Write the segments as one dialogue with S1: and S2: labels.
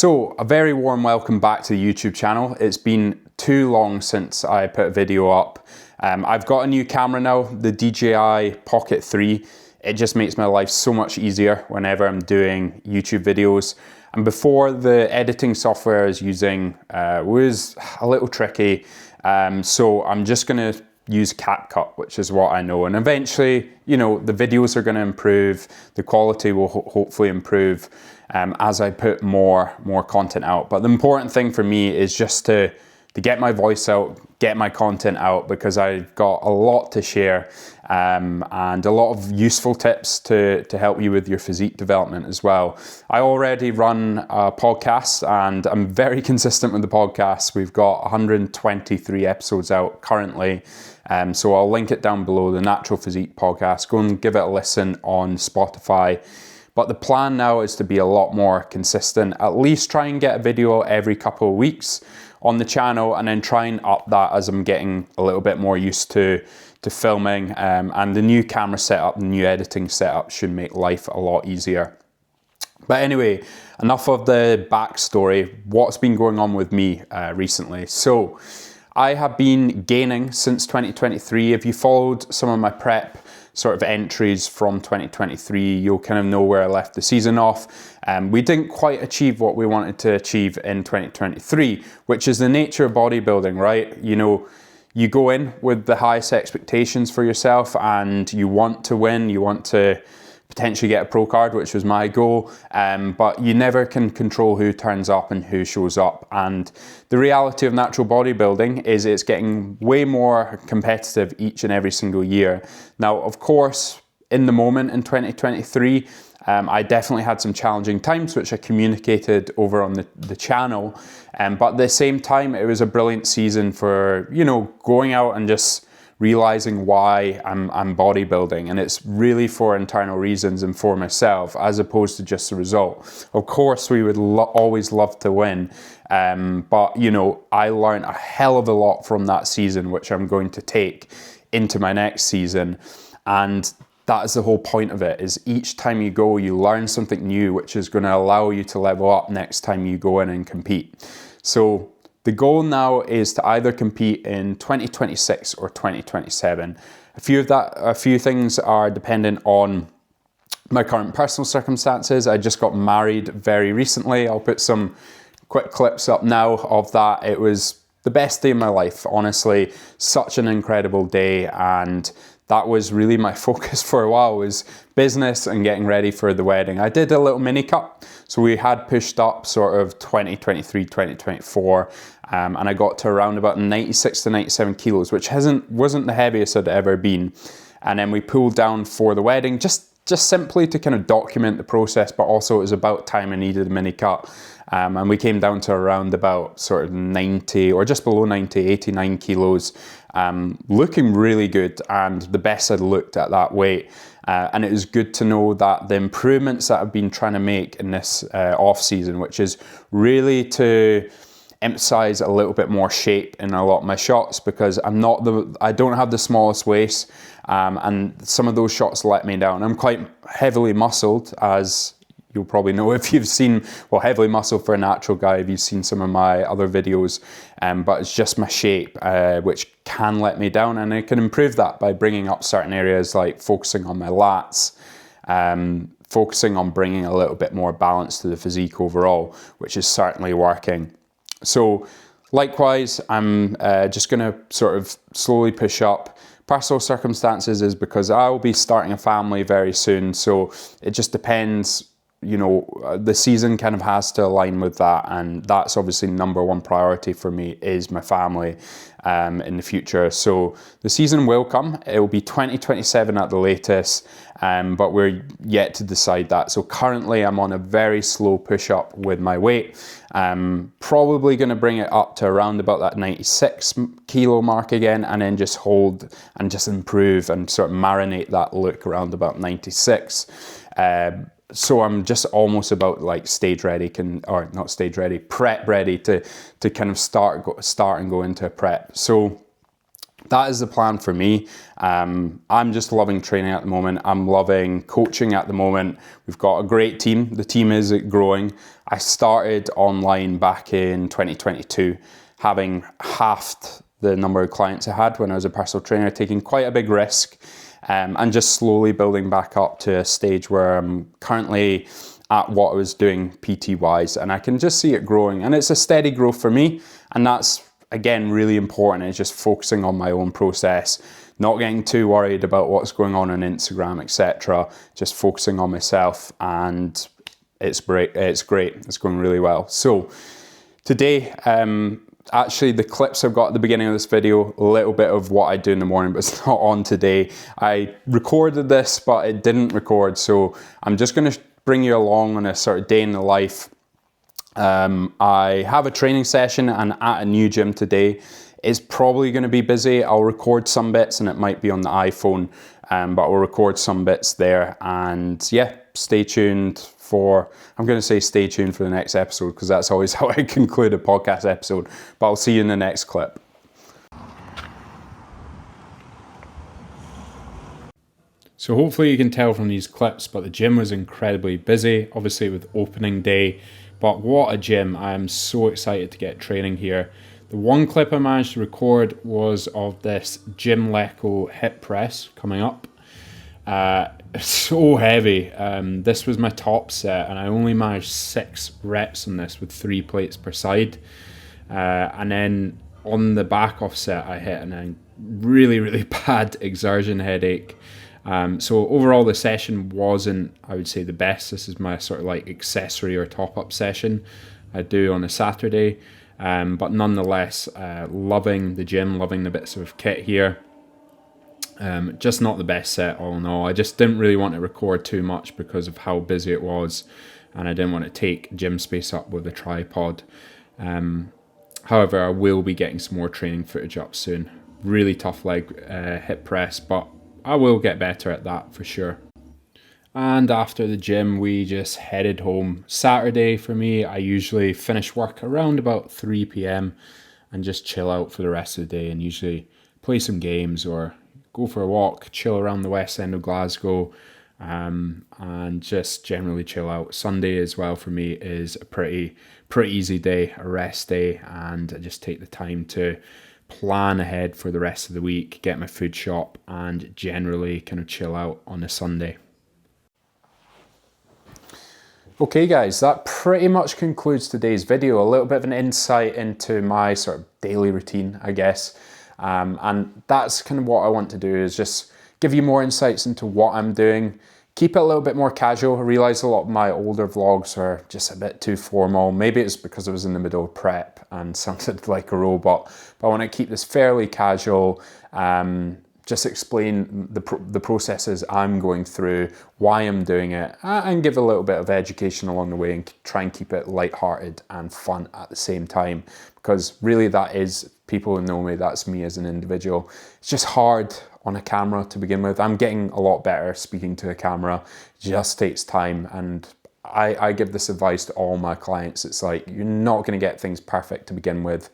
S1: So, a very warm welcome back to the YouTube channel. It's been too long since I put a video up. I've got a new camera now, the DJI Pocket 3. It just makes my life so much easier whenever I'm doing YouTube videos. And before, the editing software I was using was a little tricky. So I'm just gonna use CapCut, which is what I know. And eventually, you know, the videos are gonna improve, the quality will hopefully improve as I put more content out. But the important thing for me is just to get my voice out, get my content out, because I've got a lot to share and a lot of useful tips to help you with your physique development as well. I already run a podcast and I'm very consistent with the podcast. We've got 123 episodes out currently. So I'll link it down below, the Natural Physique podcast. Go and give it a listen on Spotify. But the plan now is to be a lot more consistent, at least try and get a video every couple of weeks on the channel, and then try and up that as I'm getting a little bit more used to filming. And the new camera setup, the new editing setup should make life a lot easier. But anyway, enough of the backstory. What's been going on with me recently? So I have been gaining since 2023. If you followed some of my prep sort of entries from 2023, you'll kind of know where I left the season off. We didn't quite achieve what we wanted to achieve in 2023, which is the nature of bodybuilding, right? You know, you go in with the highest expectations for yourself and you want to win, you want to potentially get a pro card, which was my goal, but you never can control who turns up and who shows up. And the reality of natural bodybuilding is it's getting way more competitive each and every single year. Now, of course, in the moment in 2023, I definitely had some challenging times, which I communicated over on the channel. But at the same time, it was a brilliant season for, you know, going out and just realizing why I'm bodybuilding, and it's really for internal reasons and for myself as opposed to just the result. Of course, we would always love to win, but you know, I learned a hell of a lot from that season, which I'm going to take into my next season. And that is the whole point of it, is each time you go, you learn something new, which is going to allow you to level up next time you go in and compete. So the goal now is to either compete in 2026 or 2027. A few things are dependent on my current personal circumstances. I just got married very recently. I'll put some quick clips up now of that. It was the best day of my life, honestly. Such an incredible day, and that was really my focus for a while, was business and getting ready for the wedding. I did a little mini cut, so we had pushed up sort of 2023, 2024, and I got to around about 96 to 97 kilos, which wasn't the heaviest I'd ever been. And then we pulled down for the wedding, just simply to kind of document the process, but also it was about time I needed a mini cut. And we came down to around about sort of 90 or just below 90, 89 kilos, looking really good and the best I'd looked at that weight. And it was good to know that the improvements that I've been trying to make in this off season, which is really to emphasize a little bit more shape in a lot of my shots, because I don't have the smallest waist, and some of those shots let me down. I'm quite heavily muscled, as you'll probably know if you've seen, well, heavily muscled for a natural guy if you've seen some of my other videos, but it's just my shape which can let me down, and I can improve that by bringing up certain areas, like focusing on my lats, focusing on bringing a little bit more balance to the physique overall, which is certainly working. So likewise, I'm just going to sort of slowly push up. Personal circumstances is because I'll be starting a family very soon, so it just depends. You know, the season kind of has to align with that, and that's obviously number one priority for me, is my family in the future. So the season will come. It will be 2027 at the latest, but we're yet to decide that. So currently I'm on a very slow push up with my weight. Probably going to bring it up to around about that 96 kilo mark again, and then just hold and just improve and sort of marinate that look around about 96. So I'm just almost about like prep ready to kind of start and go into prep. So that is the plan for me. I'm just loving training at the moment. I'm loving coaching at the moment. We've got a great team. The team is growing. I started online back in 2022, having halved the number of clients I had when I was a personal trainer, taking quite a big risk, and just slowly building back up to a stage where I'm currently at what I was doing PT-wise, and I can just see it growing. And it's a steady growth for me, and that's, again, really important. It's just focusing on my own process, not getting too worried about what's going on Instagram, etc. Just focusing on myself, and it's great. It's going really well. So today, actually, the clips I've got at the beginning of this video, a little bit of what I do in the morning, but it's not on today. I recorded this, but it didn't record, so I'm just going to bring you along on a sort of day in the life. I have a training session and at a new gym today. It's probably going to be busy. I'll record some bits and it might be on the iPhone, but I'll record some bits there. And yeah, stay tuned for the next episode, because that's always how I conclude a podcast episode. But I'll see you in the next clip. So hopefully you can tell from these clips, but the gym was incredibly busy, obviously with opening day. But what a gym. I am so excited to get training here. The one clip I managed to record was of this Gym Leco hip press coming up. So heavy. This was my top set and I only managed 6 reps on this with 3 plates per side. And then on the back off set I hit a really, really bad exertion headache. So overall the session wasn't, I would say, the best. This is my sort of like accessory or top-up session I do on a Saturday. But nonetheless, loving the gym, loving the bits of kit here. Just not the best set all in all. I just didn't really want to record too much because of how busy it was, and I didn't want to take gym space up with a tripod. However, I will be getting some more training footage up soon. Really tough leg hip press, but I will get better at that for sure. And after the gym, we just headed home. Saturday for me, I usually finish work around about 3 p.m. and just chill out for the rest of the day and usually play some games or go for a walk, chill around the west end of Glasgow, and just generally chill out. Sunday as well for me is a pretty easy day, a rest day, and I just take the time to plan ahead for the rest of the week, get my food shop, and generally kind of chill out on a Sunday. Okay guys, that pretty much concludes today's video. A little bit of an insight into my sort of daily routine, I guess. And that's kind of what I want to do, is just give you more insights into what I'm doing. Keep it a little bit more casual. I realise a lot of my older vlogs are just a bit too formal. Maybe it's because I was in the middle of prep and sounded like a robot. But I want to keep this fairly casual, just explain the processes I'm going through, why I'm doing it, and give a little bit of education along the way and try and keep it lighthearted and fun at the same time. Because really that is, people who know me, that's me as an individual. It's just hard on a camera to begin with. I'm getting a lot better speaking to a camera. It just takes time, and I give this advice to all my clients. It's like, you're not going to get things perfect to begin with.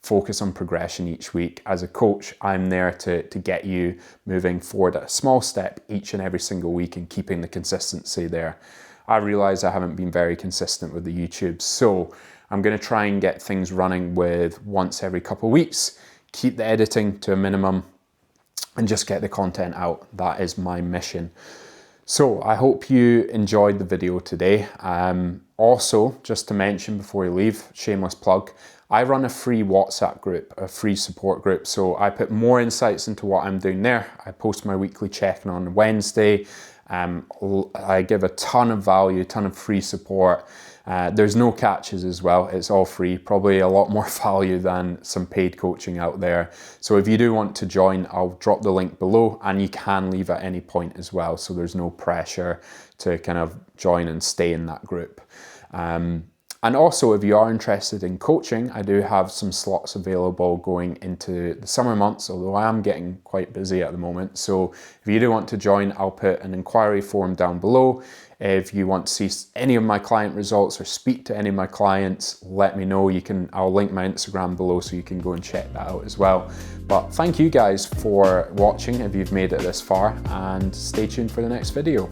S1: Focus on progression each week. As a coach, I'm there to get you moving forward a small step each and every single week and keeping the consistency there. I realize I haven't been very consistent with the YouTube, so I'm going to try and get things running with once every couple of weeks, keep the editing to a minimum, and just get the content out. That is my mission. So I hope you enjoyed the video today. Also, just to mention before you leave, shameless plug, I run a free WhatsApp group, a free support group. So I put more insights into what I'm doing there. I post my weekly check-in on Wednesday. I give a ton of value, a ton of free support. There's no catches as well. It's all free, probably a lot more value than some paid coaching out there. So if you do want to join, I'll drop the link below, and you can leave at any point as well. So there's no pressure to kind of join and stay in that group. And also, if you are interested in coaching, I do have some slots available going into the summer months, although I am getting quite busy at the moment. So if you do want to join, I'll put an inquiry form down below. If you want to see any of my client results or speak to any of my clients, let me know. I'll link my Instagram below so you can go and check that out as well. But thank you guys for watching if you've made it this far, and stay tuned for the next video.